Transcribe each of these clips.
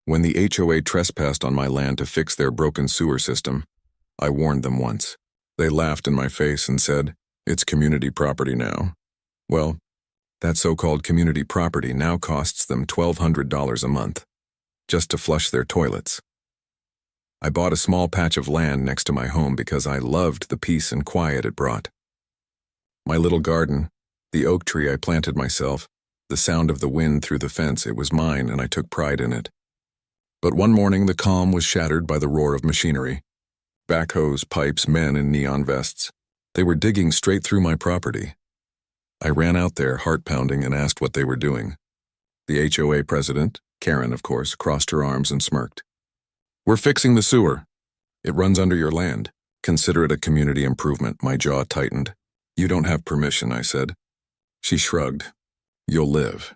When the HOA trespassed on my land to fix their broken sewer system, I warned them once. They laughed in my face and said, "It's community property now." Well, that so-called community property now costs them $1,200 a month, just to flush their toilets. I bought a small patch of land next to my home because I loved the peace and quiet it brought. My little garden, the oak tree I planted myself, the sound of the wind through the fence, it was mine and I took pride in it. But one morning the calm was shattered by the roar of machinery. Backhoes, pipes, men in neon vests. They were digging straight through my property. I ran out there, heart pounding, and asked what they were doing. The HOA president, Karen of course, crossed her arms and smirked. "We're fixing the sewer. It runs under your land. Consider it a community improvement." My jaw tightened. "You don't have permission," I said. She shrugged. "You'll live."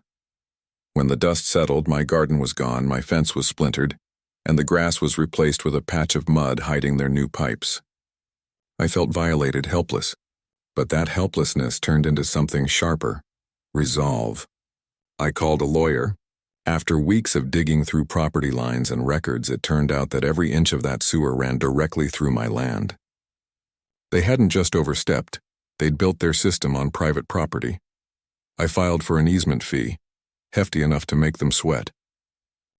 When the dust settled, my garden was gone, my fence was splintered, and the grass was replaced with a patch of mud hiding their new pipes. I felt violated, helpless. But that helplessness turned into something sharper. Resolve. I called a lawyer. After weeks of digging through property lines and records, it turned out that every inch of that sewer ran directly through my land. They hadn't just overstepped, they'd built their system on private property. I filed for an easement fee, hefty enough to make them sweat.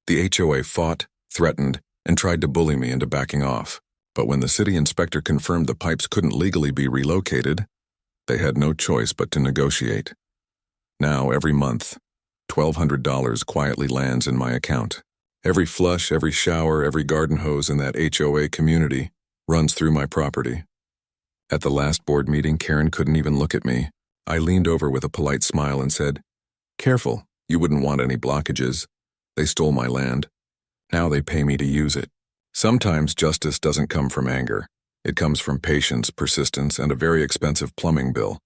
The HOA fought, threatened, and tried to bully me into backing off. But when the city inspector confirmed the pipes couldn't legally be relocated, they had no choice but to negotiate. Now, every month, $1,200 quietly lands in my account. Every flush, every shower, every garden hose in that HOA community runs through my property. At the last board meeting, Karen couldn't even look at me. I leaned over with a polite smile and said, "Careful, you wouldn't want any blockages. They stole my land. Now they pay me to use it." Sometimes justice doesn't come from anger. It comes from patience, persistence, and a very expensive plumbing bill.